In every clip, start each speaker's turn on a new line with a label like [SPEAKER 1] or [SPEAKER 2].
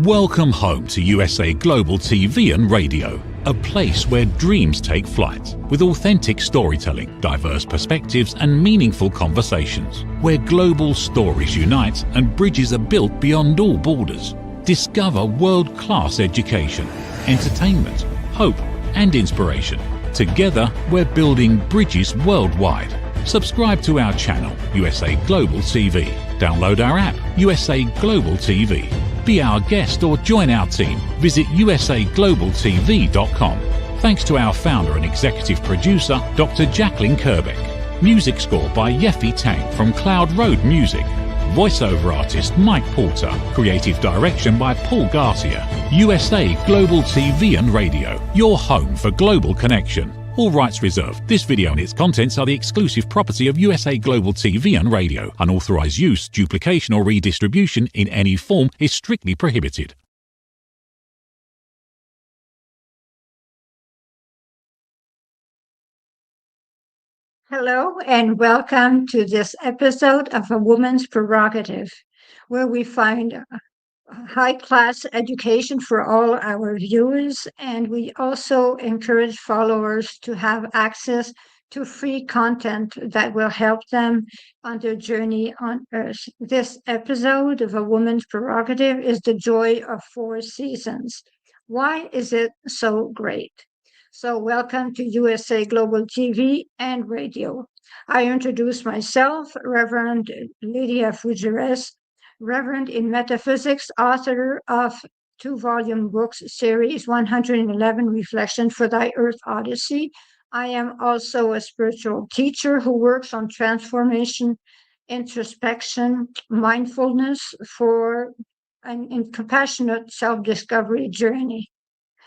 [SPEAKER 1] Welcome home to USA Global TV and Radio, a place where dreams take flight, with authentic storytelling, diverse perspectives and meaningful conversations, where global stories unite and bridges are built beyond all borders. Discover world-class education, entertainment, hope and inspiration. Together, we're building bridges worldwide. Subscribe to our channel, USA Global TV. Download our app, USA Global TV. Be our guest or join our team. Visit usaglobaltv.com. Thanks to our founder and executive producer, Dr. JACALYN KERBECK. Music score by Yeffy Tang from Cloud Road Music. Voiceover artist Mike Porter. Creative direction by Paul Garcia. USA Global TV and Radio, your home for global connection. All rights reserved. This video and its contents are the exclusive property of USA Global TV and Radio. Unauthorized use, duplication or redistribution in any form is strictly prohibited.
[SPEAKER 2] Hello and welcome to this episode of A Woman's Prerogative, where we find high-class education for all our viewers, and we also encourage followers to have access to free content that will help them on their journey on Earth. This episode of A Woman's Prerogative is the joy of 4 seasons. Why is it so great? So welcome to USA Global TV and Radio. I introduce myself, Reverend Lydia Fougères, Reverend in Metaphysics, author of 2-volume books series 111 Reflection for Thy Earth Odyssey. I am also a spiritual teacher who works on transformation, introspection, mindfulness for an compassionate self-discovery journey.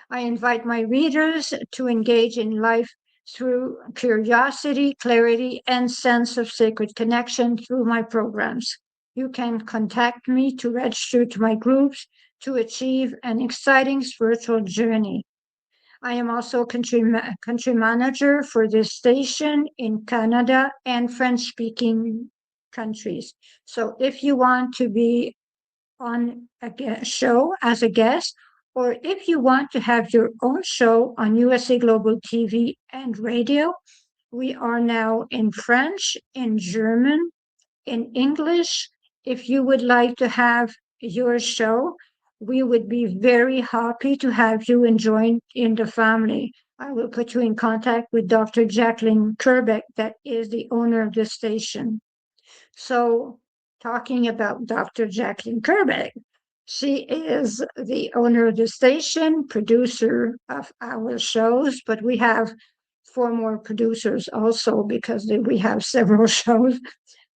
[SPEAKER 2] I invite my readers to engage in life through curiosity, clarity, and sense of sacred connection through my programs. You can contact me to register to my groups to achieve an exciting spiritual journey. I am also country manager for this station in Canada and French-speaking countries. So if you want to be on a show as a guest, or if you want to have your own show on USA Global TV and Radio, we are now in French, in German, in English. If you would like to have your show, we would be very happy to have you and join in the family. I will put you in contact with Dr. JACALYN KERBECK, that is the owner of the station. So, talking about Dr. JACALYN KERBECK, she is the owner of the station, producer of our shows, but we have 4 more producers also because we have several shows.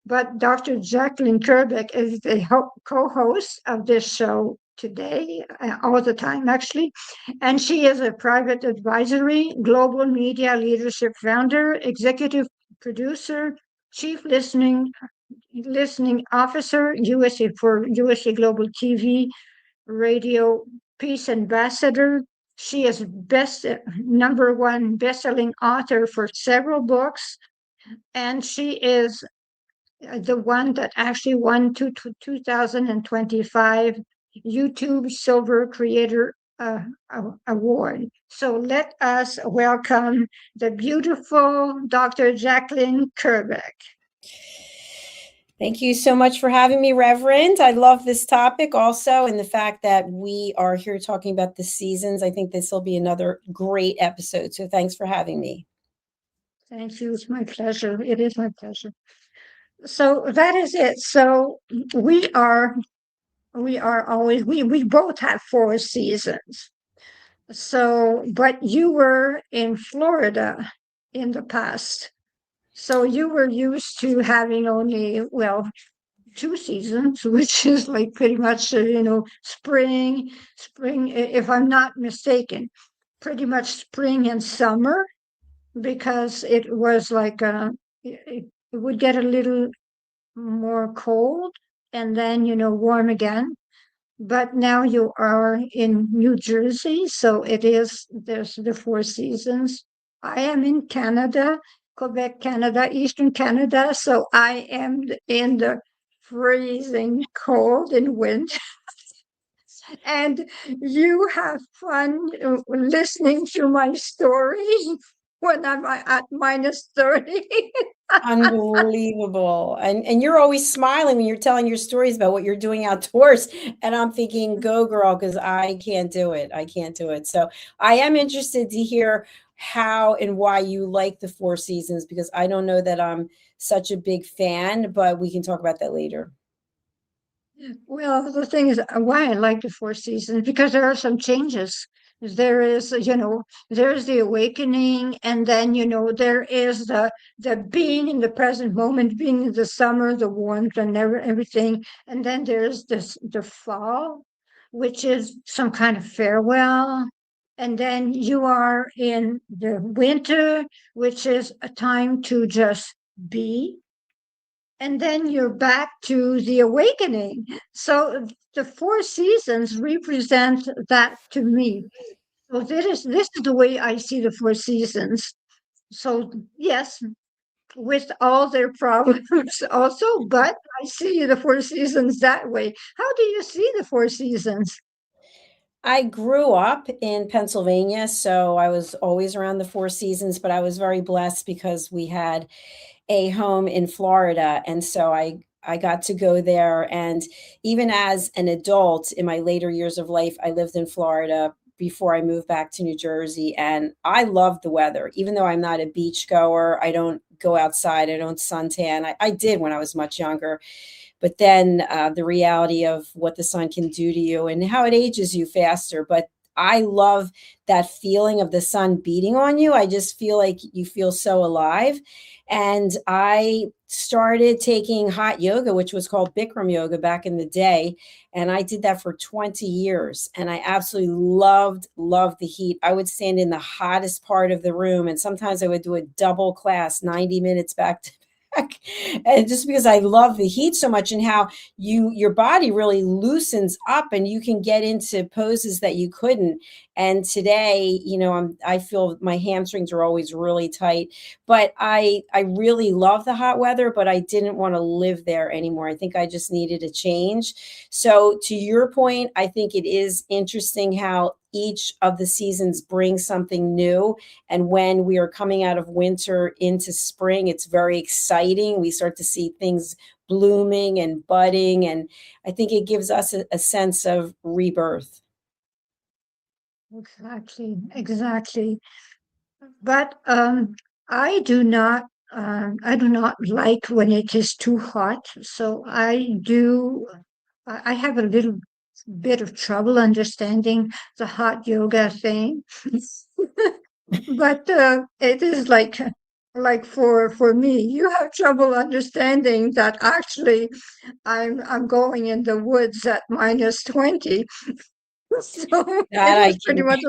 [SPEAKER 2] But Dr. JACALYN KERBECK is the co-host of this show today, all the time actually, and she is a private advisory, global media leadership founder, executive producer, chief listening officer, USA Global TV, Radio, Peace Ambassador. She is #1 best-selling author for several books, and she is the one that actually won 2025 YouTube Silver Creator Award. So let us welcome the beautiful Dr. JACALYN KERBECK.
[SPEAKER 3] Thank you so much for having me, Reverend. I love this topic also, and the fact that we are here talking about the seasons. I think this will be another great episode. So thanks for having me.
[SPEAKER 2] Thank you. It's my pleasure. It is my pleasure. So that is it. So we both have 4 seasons. So, but you were in Florida in the past. So you were used to having only, 2 seasons, which is like pretty much, spring, if I'm not mistaken, pretty much spring and summer, because it was like, it would get a little more cold and then, warm again. But now you are in New Jersey, so there's the 4 seasons. I am in Canada, Quebec, Canada, Eastern Canada, so I am in the freezing cold in winter. And you have fun listening to my stories when I'm at minus 30.
[SPEAKER 3] Unbelievable. And you're always smiling when you're telling your stories about what you're doing outdoors. And I'm thinking, go girl, because I can't do it. I can't do it. So I am interested to hear how and why you like the Four Seasons, because I don't know that I'm such a big fan, but we can talk about that later.
[SPEAKER 2] Well, the thing is, why I like the Four Seasons, because there are some changes. There is, there's the awakening, and then, there is the being in the present moment, being in the summer, the warmth and everything. And then there's the fall, which is some kind of farewell. And then you are in the winter, which is a time to just be, and then you're back to the awakening. So the Four Seasons represent that to me. So this is the way I see the Four Seasons. So yes, with all their problems also, but I see the Four Seasons that way. How do you see the Four Seasons?
[SPEAKER 3] I grew up in Pennsylvania, so I was always around the Four Seasons, but I was very blessed because we had a home in Florida. And so I got to go there. And even as an adult in my later years of life, I lived in Florida before I moved back to New Jersey. And I loved the weather, even though I'm not a beach goer. I don't go outside. I don't suntan. I did when I was much younger. But then the reality of what the sun can do to you and how it ages you faster. But I love that feeling of the sun beating on you. I just feel like you feel so alive. And I started taking hot yoga, which was called Bikram yoga back in the day. And I did that for 20 years. And I absolutely loved the heat. I would stand in the hottest part of the room. And sometimes I would do a double class, 90 minutes back to back. And just because I love the heat so much and how your body really loosens up and you can get into poses that you couldn't. And today, I feel my hamstrings are always really tight, but I really love the hot weather, but I didn't want to live there anymore. I think I just needed a change. So to your point, I think it is interesting how each of the seasons brings something new. And when we are coming out of winter into spring, it's very exciting. We start to see things blooming and budding. And I think it gives us a sense of rebirth.
[SPEAKER 2] Exactly. But I do not like when it is too hot. So I have a little bit of trouble understanding the hot yoga thing. But it is like for me, you have trouble understanding that actually I'm going in the woods at minus 20. So it
[SPEAKER 3] That I
[SPEAKER 2] is pretty
[SPEAKER 3] can
[SPEAKER 2] much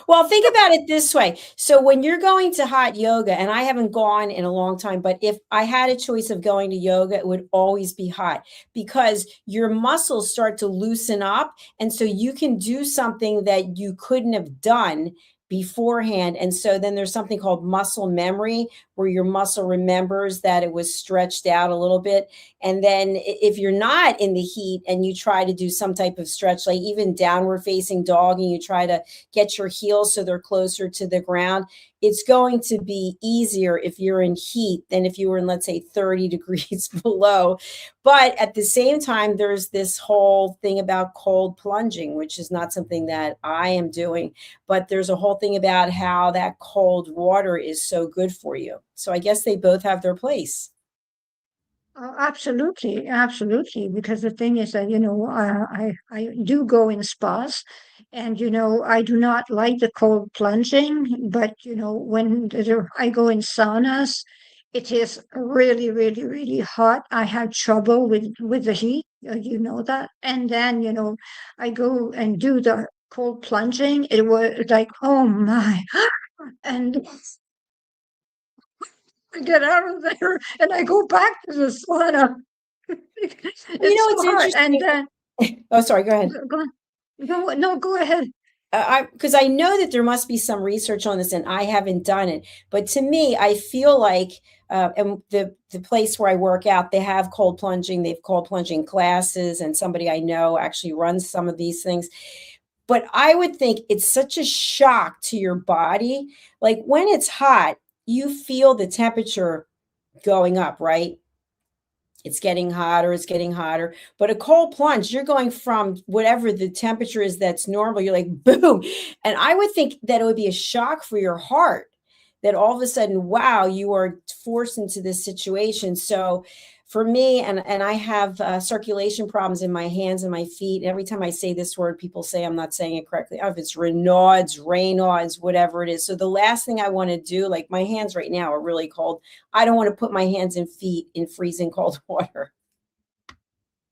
[SPEAKER 3] Well, think about it this way. So when you're going to hot yoga, and I haven't gone in a long time, but if I had a choice of going to yoga, it would always be hot because your muscles start to loosen up. And so you can do something that you couldn't have done beforehand. And so then there's something called muscle memory, where your muscle remembers that it was stretched out a little bit. And then if you're not in the heat and you try to do some type of stretch, like even downward facing dog, and you try to get your heels so they're closer to the ground, it's going to be easier if you're in heat than if you were in, let's say, 30 degrees below. But at the same time, there's this whole thing about cold plunging, which is not something that I am doing, but there's a whole thing about how that cold water is so good for you. So I guess they both have their place.
[SPEAKER 2] Oh, absolutely. Because the thing is that, I do go in spas, and, I do not like the cold plunging, but, when I go in saunas, it is really, really, really hot. I have trouble with the heat, you know that. And then, I go and do the cold plunging. It was like, oh my. And I get out of there and I go back to the sauna. It's
[SPEAKER 3] It's
[SPEAKER 2] so hard. And
[SPEAKER 3] interesting.
[SPEAKER 2] then
[SPEAKER 3] Oh, sorry, go ahead.
[SPEAKER 2] go, no, go ahead.
[SPEAKER 3] Because I know that there must be some research on this and I haven't done it. But to me, I feel like and the place where I work out, they have cold plunging. They've cold plunging classes, and somebody I know actually runs some of these things. But I would think it's such a shock to your body. Like when it's hot, you feel the temperature going up, right? It's getting hotter, it's getting hotter. But a cold plunge, you're going from whatever the temperature is that's normal, you're like, boom. And I would think that it would be a shock for your heart that all of a sudden, wow, you are forced into this situation. So for me, and I have circulation problems in my hands and my feet. Every time I say this word, people say I'm not saying it correctly. Oh, if it's Raynaud's, whatever it is. So the last thing I want to do, like my hands right now are really cold. I don't want to put my hands and feet in freezing cold water.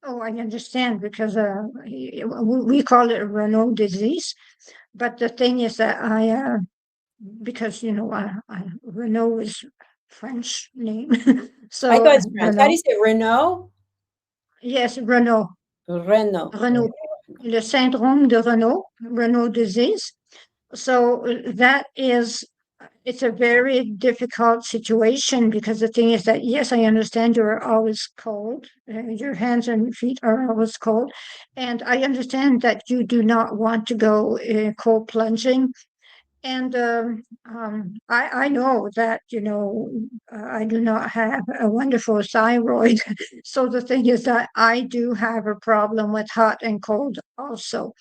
[SPEAKER 2] Oh, I understand, because we call it Renault disease. But the thing is that because, Renault is French name. So
[SPEAKER 3] I thought it's French. How do
[SPEAKER 2] Renault,
[SPEAKER 3] you say it? Renault?
[SPEAKER 2] yes, Renault.
[SPEAKER 3] Renault.
[SPEAKER 2] Renault, le syndrome de Renault disease. So it's a very difficult situation, because the thing is that, yes, I understand you're always cold. Your hands and feet are always cold. And I understand that you do not want to go cold plunging. And I know that, I do not have a wonderful thyroid. So the thing is that I do have a problem with hot and cold also.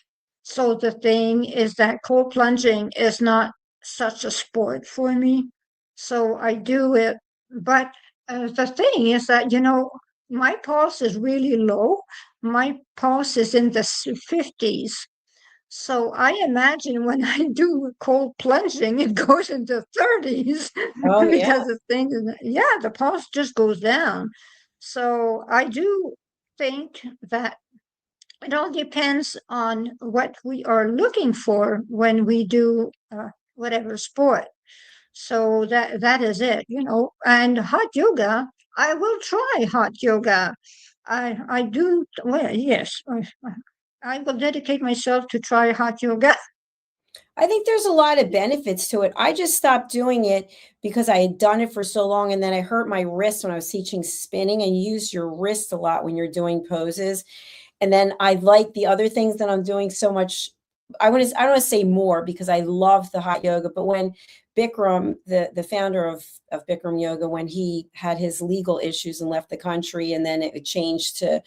[SPEAKER 2] So the thing is that cold plunging is not such a sport for me. So I do it. But the thing is that, my pulse is really low. My pulse is in the 50s. So I imagine when I do cold plunging, it goes into 30s.
[SPEAKER 3] Oh, yeah.
[SPEAKER 2] Because the thing is, the pulse just goes down. So I do think that it all depends on what we are looking for when we do whatever sport. So that is it, And hot yoga, I will try hot yoga. I do, well, yes, I will dedicate myself to try hot yoga.
[SPEAKER 3] I think there's a lot of benefits to it. I just stopped doing it because I had done it for so long, and then I hurt my wrist when I was teaching spinning, and you use your wrist a lot when you're doing poses. And then I like the other things that I'm doing so much. I don't want to say more, because I love the hot yoga, but when Bikram, the founder of Bikram Yoga, when he had his legal issues and left the country, and then it changed to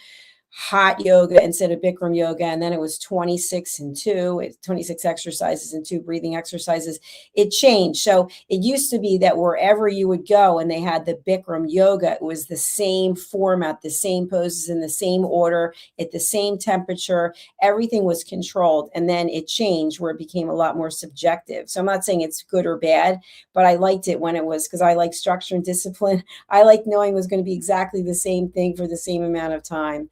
[SPEAKER 3] hot yoga instead of Bikram yoga, and then it was 26 and 2, 26 exercises and 2 breathing exercises. It changed. So it used to be that wherever you would go and they had the Bikram yoga, it was the same format, the same poses in the same order, at the same temperature. Everything was controlled. And then it changed where it became a lot more subjective. So I'm not saying it's good or bad, but I liked it when it was, because I like structure and discipline. I like knowing it was going to be exactly the same thing for the same amount of time.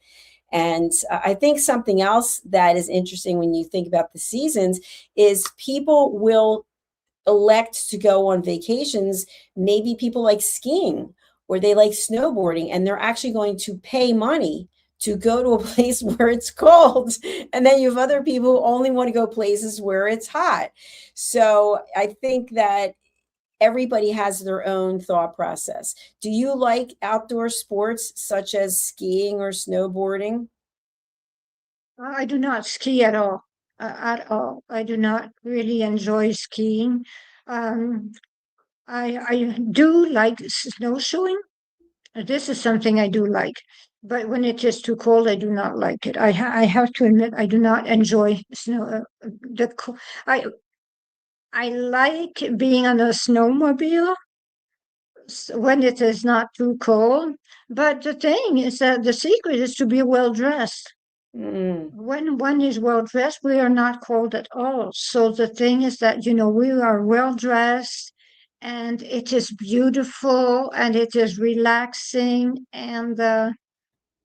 [SPEAKER 3] And I think something else that is interesting when you think about the seasons is people will elect to go on vacations. Maybe people like skiing or they like snowboarding, and they're actually going to pay money to go to a place where it's cold. And then you have other people who only want to go places where it's hot. So I think that everybody has their own thought process. Do you like outdoor sports such as skiing or snowboarding?
[SPEAKER 2] I do not ski at all. At all. I do not really enjoy skiing. Um, I do like snowshoeing. This is something I do like. But when it is too cold, I do not like it. I have to admit, I do not enjoy snow. I like being on a snowmobile when it is not too cold. But the thing is that the secret is to be well dressed. When one is well dressed, we are not cold at all. So the thing is that, we are well dressed, and it is beautiful, and it is relaxing, and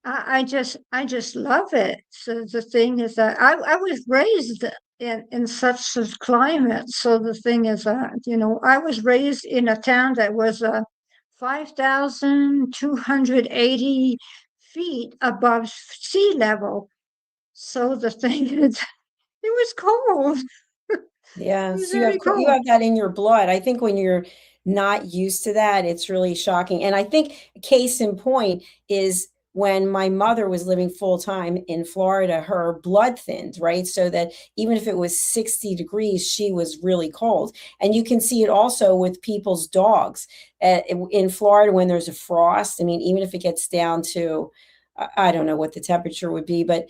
[SPEAKER 2] I just love it. So the thing is that I was raised in such a climate. So the thing is that, I was raised in a town that was 5,280 feet above sea level. So the thing is, it was cold.
[SPEAKER 3] Yeah,
[SPEAKER 2] It was
[SPEAKER 3] so
[SPEAKER 2] very
[SPEAKER 3] you
[SPEAKER 2] cold.
[SPEAKER 3] have that in your blood. I think when you're not used to that. It's really shocking. And I think case in point is when my mother was living full time in Florida, her blood thinned, right? So that even if it was 60 degrees, she was really cold. And you can see it also with people's dogs. In Florida, when there's a frost, I mean, even if it gets down to, I don't know what the temperature would be, but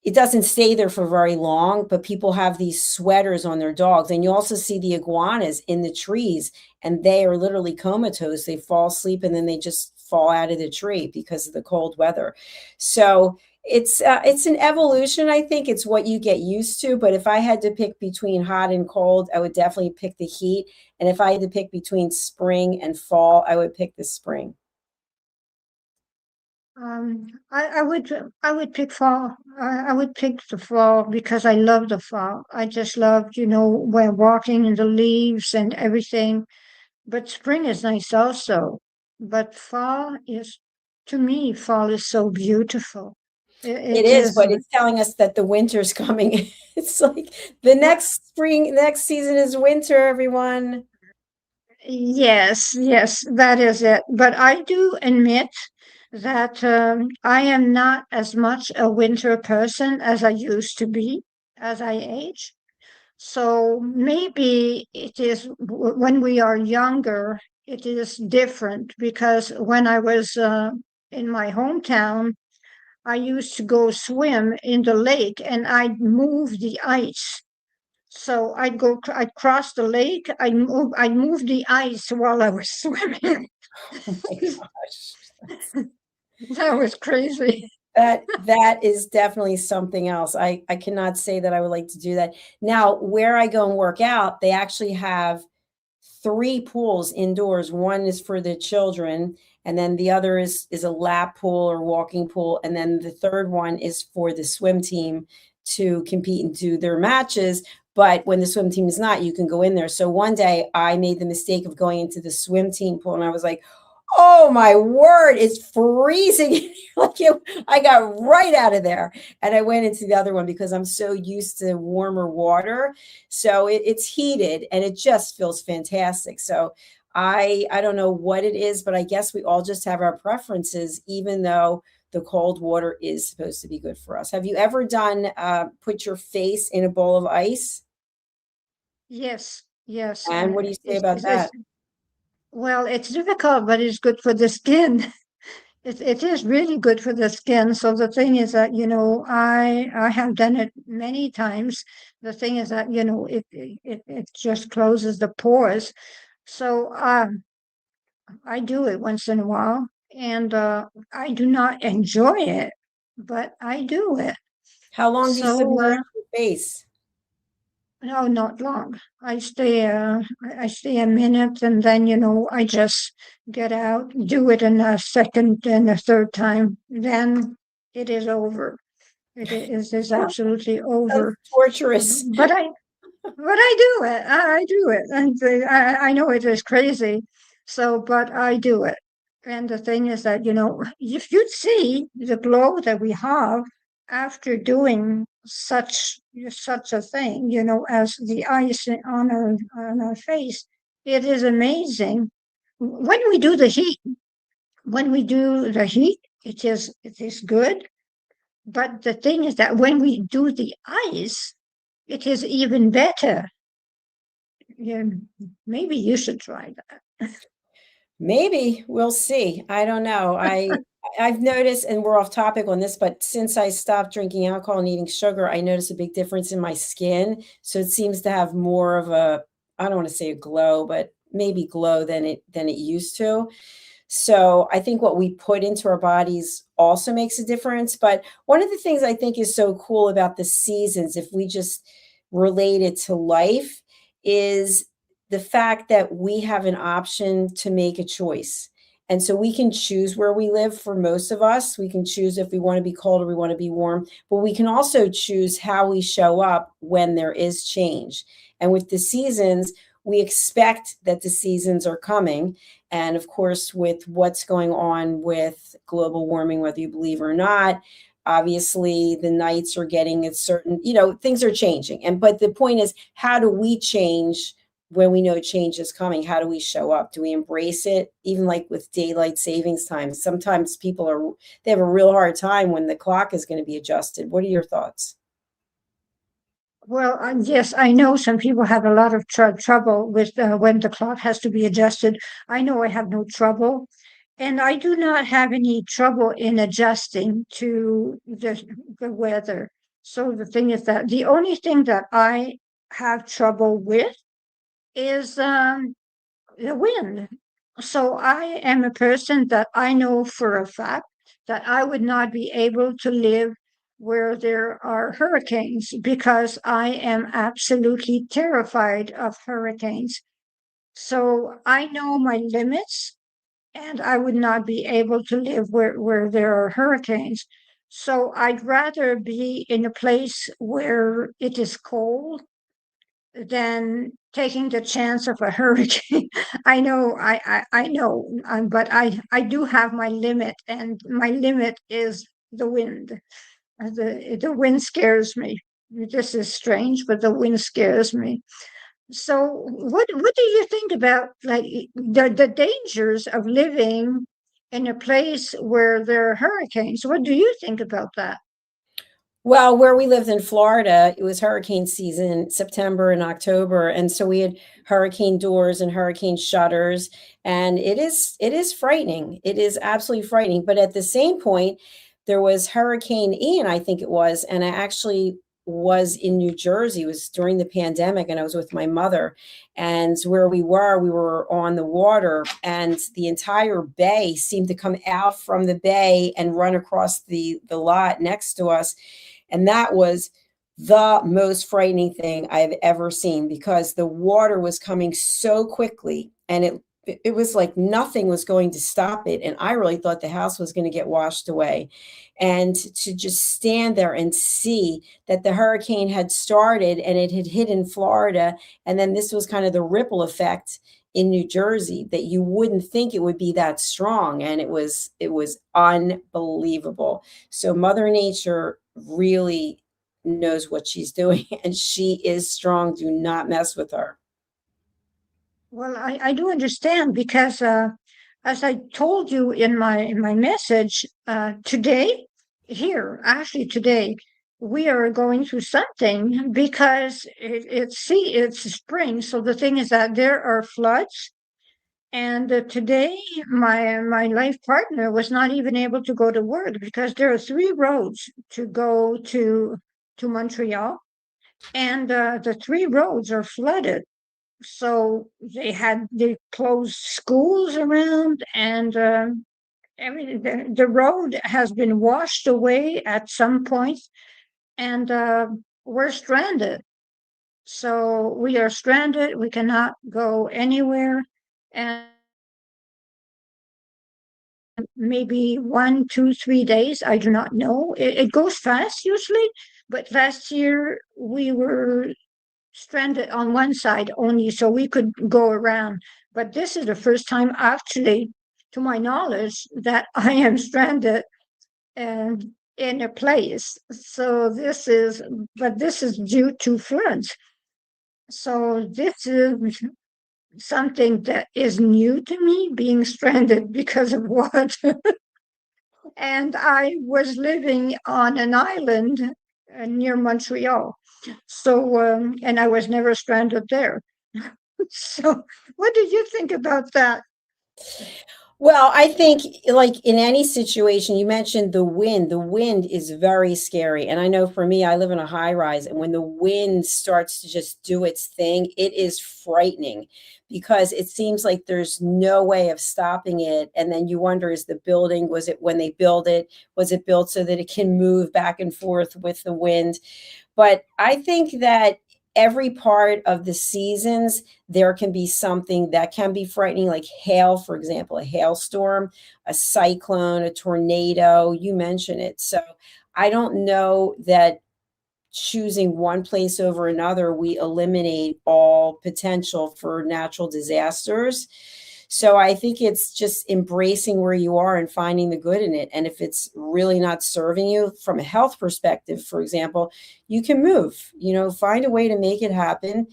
[SPEAKER 3] it doesn't stay there for very long, but people have these sweaters on their dogs. And you also see the iguanas in the trees, and they are literally comatose. They fall asleep and then they just fall out of the tree because of the cold weather. So it's an evolution. I think it's what you get used to. But if I had to pick between hot and cold, I would definitely pick the heat. And if I had to pick between spring and fall, I would pick the spring.
[SPEAKER 2] I would pick fall. I would pick the fall because I love the fall. I just love, when walking in the leaves and everything. But spring is nice also. But to me, fall is so beautiful.
[SPEAKER 3] It
[SPEAKER 2] It
[SPEAKER 3] is,
[SPEAKER 2] is.
[SPEAKER 3] but it's telling us that the winter's coming. It's like the next spring, next season is winter, everyone.
[SPEAKER 2] Yes, yes, that is it. But I do admit that I am not as much a winter person as I used to be as I age. So maybe it is when we are younger, it is different because when I was in my hometown, I used to go swim in the lake and I'd move the ice. So I'd cross the lake, I'd move the ice while I was swimming.
[SPEAKER 3] Oh my gosh.
[SPEAKER 2] That was crazy.
[SPEAKER 3] That is definitely something else. I cannot say that I would like to do that. Now, where I go and work out, they actually have 3 pools indoors. One is for the children, and then the other is a lap pool or walking pool, and then the third one is for the swim team to compete and do their matches. But when the swim team is not, you can go in there. So one day I made the mistake of going into the swim team pool, and I was like, oh my word, it's freezing. I got right out of there. And I went into the other one because I'm so used to warmer water. So it's heated and it just feels fantastic. So I don't know what it is, but I guess we all just have our preferences, even though the cold water is supposed to be good for us. Have you ever done put your face in a bowl of ice?
[SPEAKER 2] Yes, yes.
[SPEAKER 3] And what do you say about that?
[SPEAKER 2] Well, it's difficult, but it's good for the skin. It is really good for the skin. So the thing is that, I have done it many times. The thing is that, it just closes the pores. So I do it once in a while, and I do not enjoy it, but I do it.
[SPEAKER 3] How long do you
[SPEAKER 2] So
[SPEAKER 3] submerge your face?
[SPEAKER 2] no, not long. I stay a minute and then, I just get out, do it in a second and a third time. Then it is over. It is absolutely
[SPEAKER 3] Sounds
[SPEAKER 2] over.
[SPEAKER 3] torturous.
[SPEAKER 2] But I do it. I do it. And I know it is crazy. So, but I do it. And the thing is that, if you'd see the glow that we have after doing such a thing, as the ice on our face, it is amazing. When we do the heat, it is good. But the thing is that when we do the ice, it is even better. Yeah, maybe you should try that.
[SPEAKER 3] Maybe we'll see. I don't know. I've noticed, and we're off topic on this, but since I stopped drinking alcohol and eating sugar, I noticed a big difference in my skin. So it seems to have more of a, I don't want to say a glow, but maybe glow than it used to. So I think what we put into our bodies also makes a difference. But one of the things I think is so cool about the seasons, if we just relate it to life, is the fact that we have an option to make a choice. And so we can choose where we live. For most of us, we can choose if we want to be cold or we want to be warm, but we can also choose how we show up when there is change. And with the seasons, we expect that the seasons are coming. And of course, with what's going on with global warming, whether you believe or not, obviously the nights are getting a certain, things are changing. But the point is, how do we change when we know change is coming, how do we show up? Do we embrace it? Even like with daylight savings time, sometimes they have a real hard time when the clock is going to be adjusted. What are your thoughts?
[SPEAKER 2] Well, yes, I know some people have a lot of trouble with when the clock has to be adjusted. I know I have no trouble, and I do not have any trouble in adjusting to the weather. So the thing is that the only thing that I have trouble with is the wind. So I am a person that I know for a fact that I would not be able to live where there are hurricanes because I am absolutely terrified of hurricanes. So I know my limits and I would not be able to live where there are hurricanes. So I'd rather be in a place where it is cold than taking the chance of a hurricane. I know, but I do have my limit, and my limit is the wind. The wind scares me. This is strange, but the wind scares me. So, what do you think about like the dangers of living in a place where there are hurricanes? What do you think about that?
[SPEAKER 3] Well, where we lived in Florida, it was hurricane season, September and October, and so we had hurricane doors and hurricane shutters, and it is frightening. It is absolutely frightening. But at the same point, there was Hurricane Ian, I think it was, and I actually was in New Jersey. It was during the pandemic, and I was with my mother. And where we were on the water, and the entire bay seemed to come out from the bay and run across the lot next to us. And that was the most frightening thing I've ever seen because the water was coming so quickly and it was like nothing was going to stop it. And I really thought the house was going to get washed away. And to just stand there and see that the hurricane had started and it had hit in Florida. And then this was kind of the ripple effect in New Jersey that you wouldn't think it would be that strong. And it was unbelievable. So Mother Nature really knows what she's doing and she is strong. Do not mess with her.
[SPEAKER 2] Well, I do understand because as I told you in my message today, actually today, we are going through something because it's spring. So the thing is that there are floods, and today my life partner was not even able to go to work because there are three roads to go to Montreal, and the three roads are flooded. So they closed schools around, and the road has been washed away at some point, and we're stranded. So we are stranded. We cannot go anywhere, and maybe 1, 2, 3 days. I do not know. It goes fast usually, but last year we were stranded on one side only, so we could go around. But this is the first time, actually, to my knowledge, that I am stranded and in a place. But this is due to floods. So this is something that is new to me, being stranded because of water. And I was living on an island near Montreal. So, and I was never stranded there. So, what do you think about that?
[SPEAKER 3] Well, I think like in any situation, you mentioned the wind. The wind is very scary. And I know for me, I live in a high rise, and when the wind starts to just do its thing, it is frightening because it seems like there's no way of stopping it. And then you wonder, is the building, was it when they build it, was it built so that it can move back and forth with the wind? But I think that every part of the seasons, there can be something that can be frightening, like hail, for example, a hailstorm, a cyclone, a tornado, you mentioned it. So I don't know that choosing one place over another, we eliminate all potential for natural disasters. So I think it's just embracing where you are and finding the good in it. And if it's really not serving you from a health perspective, for example, you can move, find a way to make it happen.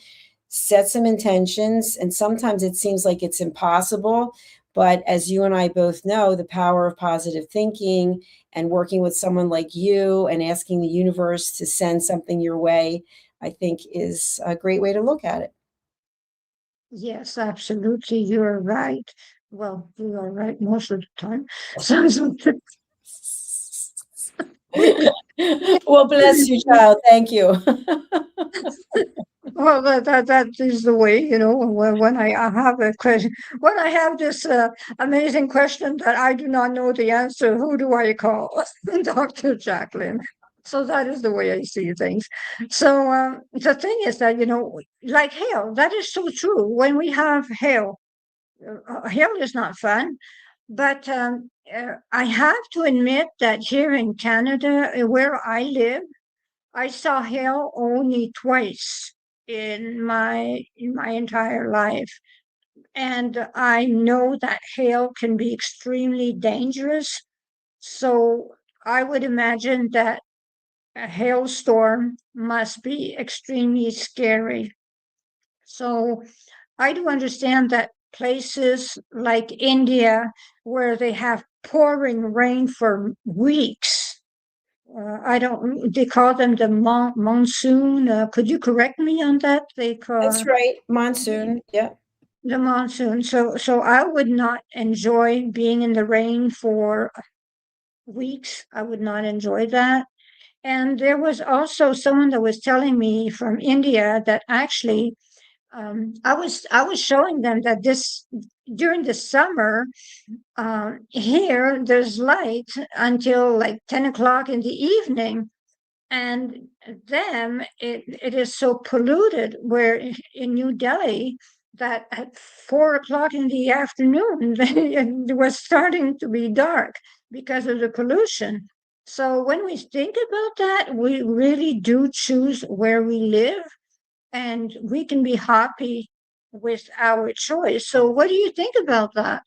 [SPEAKER 3] set some intentions. And sometimes it seems like it's impossible. But as you and I both know, the power of positive thinking and working with someone like you and asking the universe to send something your way, I think is a great way to look at it.
[SPEAKER 2] Yes, absolutely. You're right. Well, you are right most of the time. So,
[SPEAKER 3] Well, bless you, child. Thank you.
[SPEAKER 2] well, that is the way, when I have a question, when I have this amazing question that I do not know the answer, who do I call? Dr. Jacalyn. So that is the way I see things. So the thing is that, like hail, that is so true. When we have hail, hail is not fun, but I have to admit that here in Canada, where I live, I saw hail only twice in my entire life. And I know that hail can be extremely dangerous. So I would imagine that a hailstorm must be extremely scary. So I do understand that places like India, where they have pouring rain for weeks, I don't, they call them the monsoon. Could you correct me on that? They
[SPEAKER 3] That's
[SPEAKER 2] call
[SPEAKER 3] right. Monsoon. Yeah.
[SPEAKER 2] the monsoon. So I would not enjoy being in the rain for weeks. I would not enjoy that. And there was also someone that was telling me from India that actually I was showing them that this during the summer here there's light until like 10 o'clock in the evening, and then it is so polluted where in New Delhi that at 4 o'clock in the afternoon it was starting to be dark because of the pollution. So when we think about that, we really do choose where we live, and we can be happy with our choice. So what do you think about that?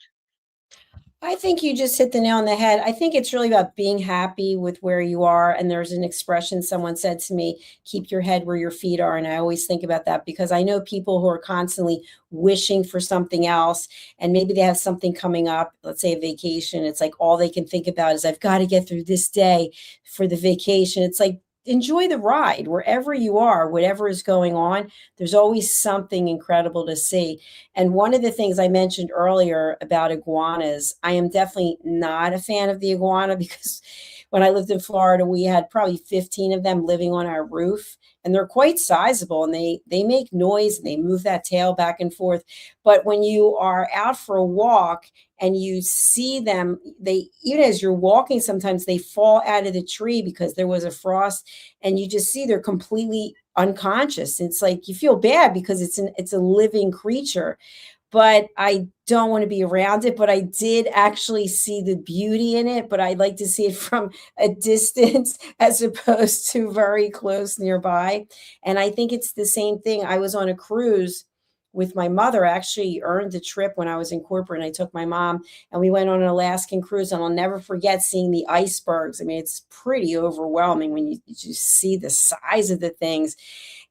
[SPEAKER 3] I think you just hit the nail on the head. I think it's really about being happy with where you are. And there's an expression someone said to me, keep your head where your feet are. And I always think about that because I know people who are constantly wishing for something else, and maybe they have something coming up, let's say a vacation. It's like all they can think about is, I've got to get through this day for the vacation. It's like, enjoy the ride wherever you are, whatever is going on. There's always something incredible to see. And one of the things I mentioned earlier about iguanas, I am definitely not a fan of the iguana because when I lived in Florida, we had probably 15 of them living on our roof, and they're quite sizable, and they make noise and they move that tail back and forth. But when you are out for a walk and you see them, they, even as you're walking, sometimes they fall out of the tree because there was a frost, and you just see they're completely unconscious. It's like you feel bad because it's a living creature, but I don't want to be around it. But I did actually see the beauty in it, but I'd like to see it from a distance as opposed to very close nearby. And I think it's the same thing. I was on a cruise with my mother. I actually earned the trip when I was in corporate, and I took my mom and we went on an Alaskan cruise, and I'll never forget seeing the icebergs. I mean, it's pretty overwhelming when you just see the size of the things.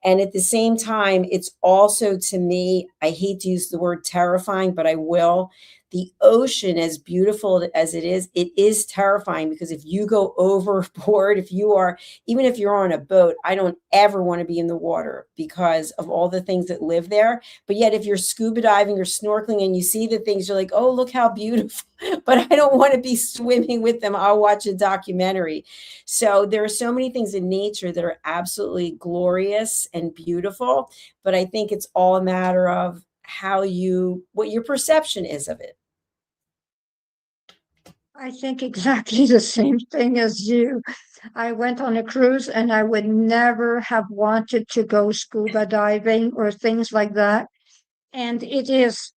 [SPEAKER 3] And at the same time, it's also, to me, I hate to use the word terrifying, but I will. The ocean, as beautiful as it is terrifying, because if you go overboard, even if you're on a boat, I don't ever want to be in the water because of all the things that live there. But yet, if you're scuba diving or snorkeling and you see the things, you're like, oh, look how beautiful. But I don't want to be swimming with them. I'll watch a documentary. So there are so many things in nature that are absolutely glorious and beautiful. But I think it's all a matter of what your perception is of it.
[SPEAKER 2] I think exactly the same thing as you. I went on a cruise and I would never have wanted to go scuba diving or things like that. And it is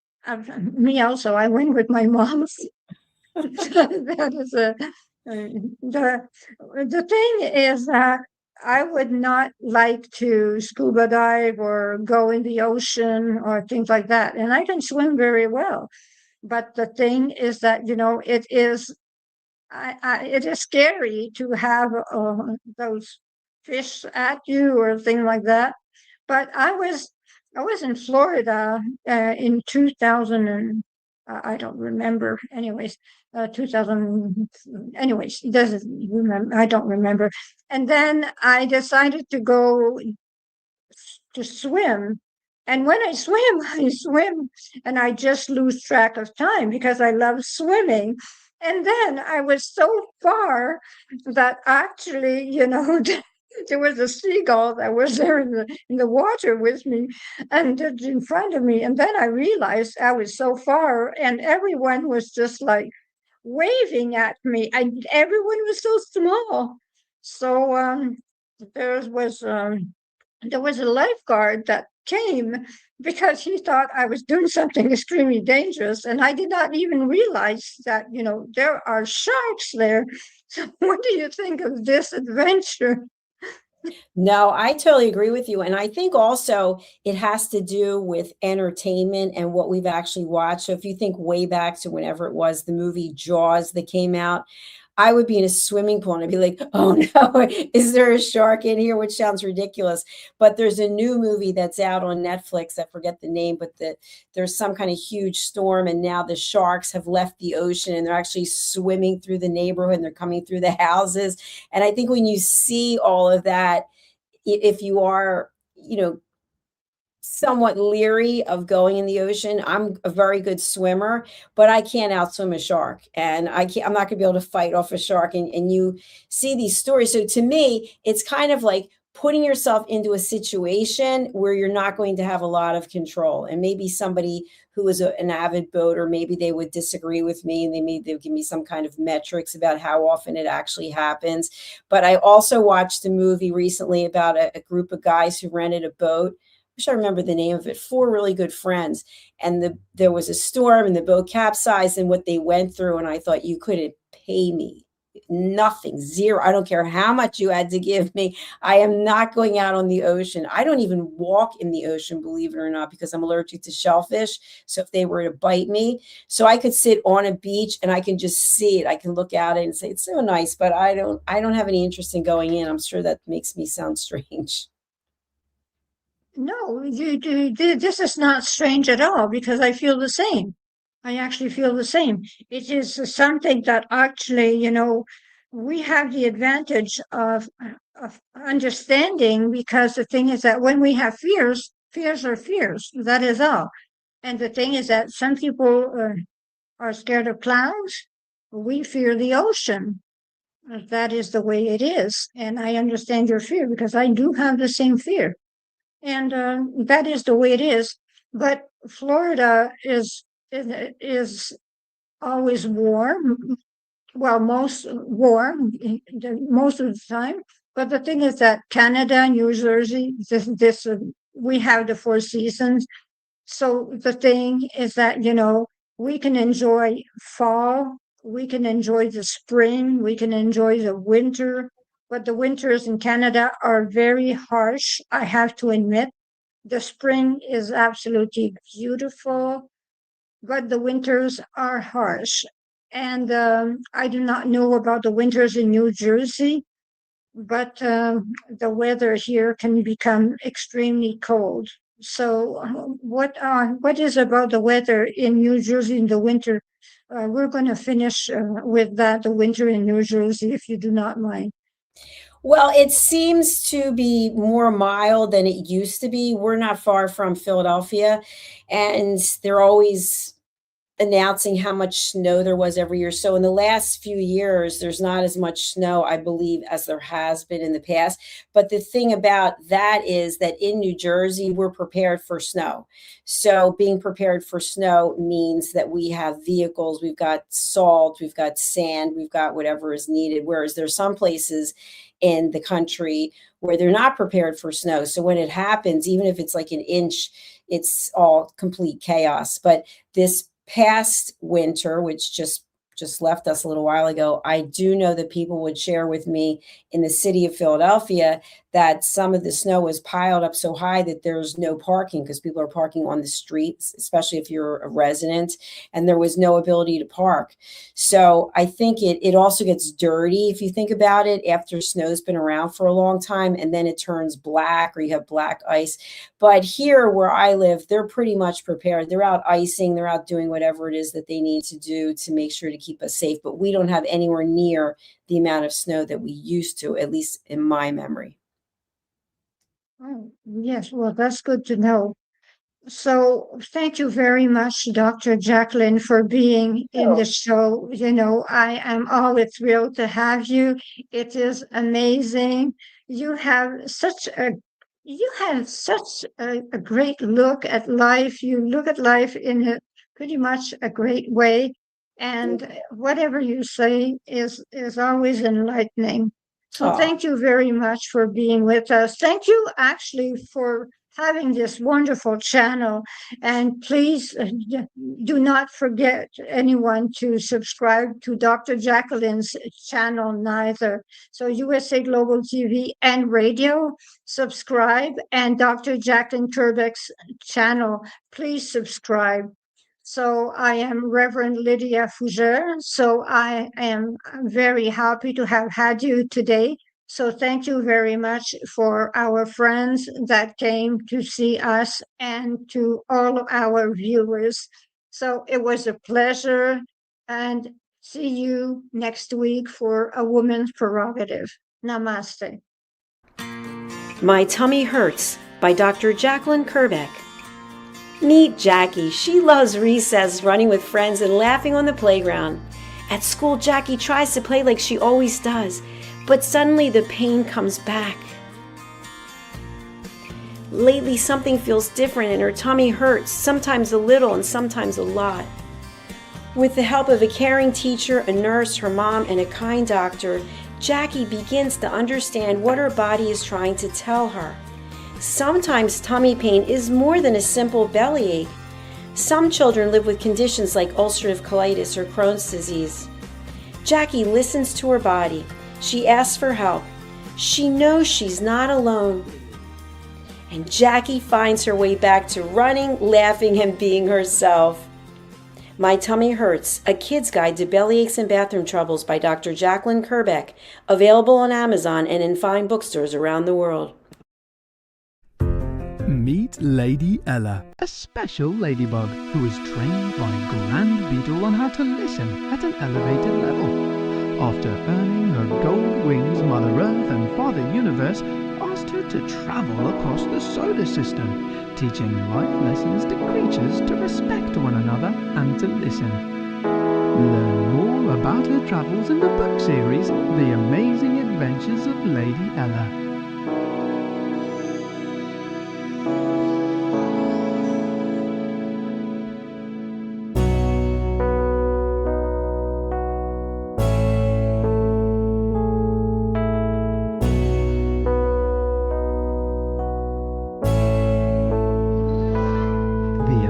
[SPEAKER 2] me also. I went with my mom. That is the thing is that I would not like to scuba dive or go in the ocean or things like that. And I can swim very well. But the thing is that, it is scary to have those fish at you or things like that. But I was I was in Florida in 2000 and I don't remember. Anyways, 2000. Anyways, doesn't remember. I don't remember. And then I decided to go to swim. And when I swim, I swim and I just lose track of time because I love swimming. And then I was so far that actually, there was a seagull that was there in the water with me and in front of me. And then I realized I was so far and everyone was just like waving at me. Everyone was so small. So there was there was a lifeguard that came because he thought I was doing something extremely dangerous. And I did not even realize that, there are sharks there. So what do you think of this adventure?
[SPEAKER 3] No, I totally agree with you. And I think also it has to do with entertainment and what we've actually watched. So if you think way back to whenever it was the movie Jaws that came out, I would be in a swimming pool and I'd be like, oh no, is there a shark in here? Which sounds ridiculous. But there's a new movie that's out on Netflix. I forget the name, but there's some kind of huge storm. And now the sharks have left the ocean and they're actually swimming through the neighborhood and they're coming through the houses. And I think when you see all of that, if you are, somewhat leery of going in the ocean. I'm a very good swimmer, but I can't outswim a shark, and I'm not gonna be able to fight off a shark. And you see these stories. So to me, it's kind of like putting yourself into a situation where you're not going to have a lot of control. And maybe somebody who is an avid boater, maybe they would disagree with me and they'll give me some kind of metrics about how often it actually happens. But I also watched a movie recently about a group of guys who rented a boat. Wish I remember the name of it. 4 really good friends, and there was a storm, and the boat capsized, and what they went through. And I thought, you couldn't pay me nothing, zero. I don't care how much you had to give me. I am not going out on the ocean. I don't even walk in the ocean, believe it or not, because I'm allergic to shellfish. So if they were to bite me, so I could sit on a beach and I can just see it. I can look at it and say, it's so nice, but I don't have any interest in going in. I'm sure that makes me sound strange.
[SPEAKER 2] No, this is not strange at all because I feel the same. I actually feel the same. It is something that actually, we have the advantage of understanding because the thing is that when we have fears, fears are fears. That is all. And the thing is that some people are scared of clouds. We fear the ocean. That is the way it is. And I understand your fear because I do have the same fear. And that is the way it is. But Florida is always warm. Well, most warm most of the time. But the thing is that Canada, New Jersey, this we have the 4 seasons. So the thing is that we can enjoy fall, we can enjoy the spring, we can enjoy the winter, but the winters in Canada are very harsh, I have to admit. The spring is absolutely beautiful, but the winters are harsh. And I do not know about the winters in New Jersey, but the weather here can become extremely cold. So, what is about the weather in New Jersey in the winter? We're going to finish with that, the winter in New Jersey, if you do not mind.
[SPEAKER 3] Well, it seems to be more mild than it used to be. We're not far from Philadelphia, and they're always announcing how much snow there was every year. So in the last few years, there's not as much snow, I believe, as there has been in the past. But the thing about that is that in New Jersey, we're prepared for snow. So being prepared for snow means that we have vehicles, we've got salt, we've got sand, we've got whatever is needed. Whereas there's some places in the country where they're not prepared for snow. So when it happens, even if it's like an inch, it's all complete chaos. But this past winter, which just left us a little while ago, I do know that people would share with me in the city of Philadelphia that some of the snow was piled up so high that there's no parking because people are parking on the streets, especially if you're a resident, and there was no ability to park. So I think it also gets dirty if you think about it after snow's been around for a long time, and then it turns black or you have black ice. But here where I live, they're pretty much prepared. They're out icing, they're out doing whatever it is that they need to do to make sure to keep us safe. But we don't have anywhere near the amount of snow that we used to, at least in my memory.
[SPEAKER 2] Oh, yes, well, that's good to know. So thank you very much, Dr. JACALYN, for being in the show. You know, I am always thrilled to have you. It is amazing. You have such a a great look at life. You look at life in a pretty much a great way. And whatever you say is always enlightening. So
[SPEAKER 3] Oh,
[SPEAKER 2] thank you very much for being with us. Thank you actually for having this wonderful channel. And please do not forget anyone to subscribe to Dr. JACALYN's channel neither. So USA Global TV and radio, subscribe, and Dr. JACALYN KERBECK's channel, please subscribe. So I am Reverend Lydia Fougères. So I am very happy to have had you today. So thank you very much for our friends that came to see us and to all of our viewers. So it was a pleasure, and see you next week for A Woman's Prerogative. Namaste.
[SPEAKER 3] My Tummy Hurts by Dr. JACALYN KERBECK. Meet Jackie. She loves recess, running with friends and laughing on the playground. At school, Jackie tries to play like she always does, but suddenly the pain comes back. Lately, something feels different and her tummy hurts, sometimes a little and sometimes a lot. With the help of a caring teacher, a nurse, her mom, and a kind doctor, Jackie begins to understand what her body is trying to tell her. Sometimes tummy pain is more than a simple bellyache. Some children live with conditions like ulcerative colitis or Crohn's disease. Jackie listens to her body. She asks for help. She knows she's not alone. And Jackie finds her way back to running, laughing, and being herself. My Tummy Hurts, a kid's guide to bellyaches and bathroom troubles by Dr. JACALYN KERBECK, available on Amazon and in fine bookstores around the world.
[SPEAKER 4] Meet Lady Ella, a special ladybug who is trained by Grand Beetle on how to listen at an elevated level. After earning her gold wings, Mother Earth and Father Universe asked her to travel across the solar system, teaching life lessons to creatures to respect one another and to listen. Learn more about her travels in the book series, The Amazing Adventures of Lady Ella.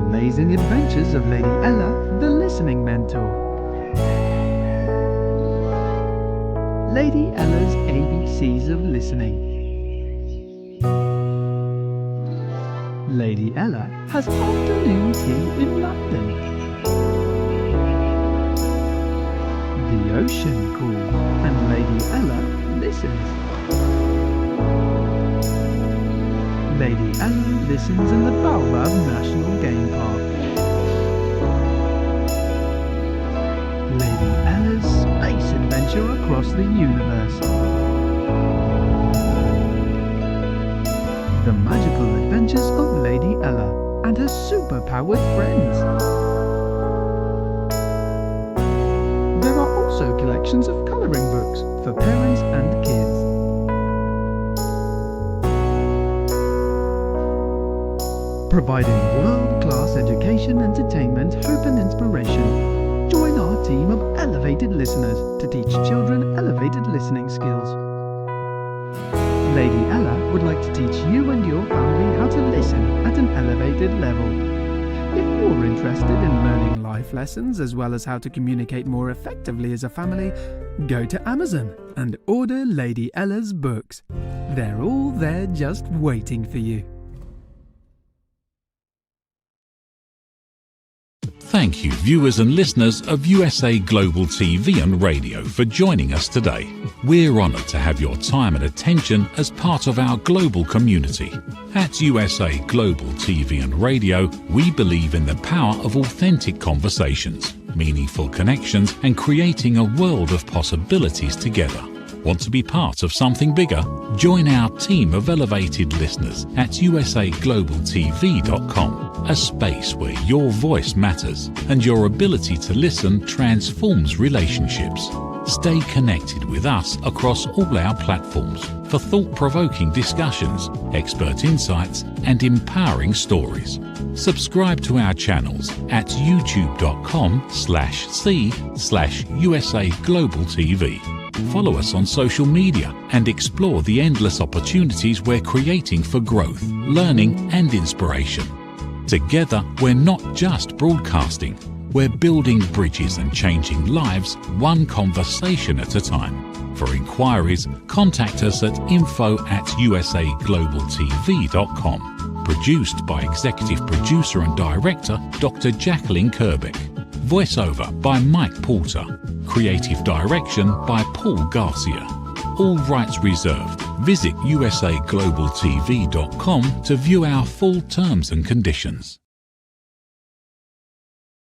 [SPEAKER 4] Amazing Adventures of Lady Ella, the Listening Mentor. Lady Ella's ABCs of Listening. Lady Ella has afternoon tea in London. The ocean call, and Lady Ella listens. Lady Ella listens in the Baobab National Game Park. Lady Ella's space adventure across the universe. The magical adventures of Lady Ella and her super-powered friends. There are also collections of colouring books for parents and kids. Providing world-class education, entertainment, hope and inspiration. Join our team of elevated listeners to teach children elevated listening skills. Lady Ella would like to teach you and your family how to listen at an elevated level. If you're interested in learning life lessons as well as how to communicate more effectively as a family, go to Amazon and order Lady Ella's books. They're all there just waiting for you.
[SPEAKER 1] Thank you, viewers and listeners of USA Global TV and Radio, for joining us today. We're honoured to have your time and attention as part of our global community. At USA Global TV and Radio, we believe in the power of authentic conversations, meaningful connections, and creating a world of possibilities together. Want to be part of something bigger? Join our team of elevated listeners at usaglobaltv.com, a space where your voice matters and your ability to listen transforms relationships. Stay connected with us across all our platforms for thought-provoking discussions, expert insights, and empowering stories. Subscribe to our channels at youtube.com/c/USA-Global-TV. Follow us on social media and explore the endless opportunities we're creating for growth, learning, and inspiration. Together, we're not just broadcasting, we're building bridges and changing lives one conversation at a time. For inquiries, contact us at info@usaglobaltv.com. Produced by Executive Producer and Director Dr. JACALYN KERBECK. Voiceover by Mike Porter. Creative direction by Paul Garcia. All rights reserved. Visit usaglobaltv.com to view our full terms and conditions.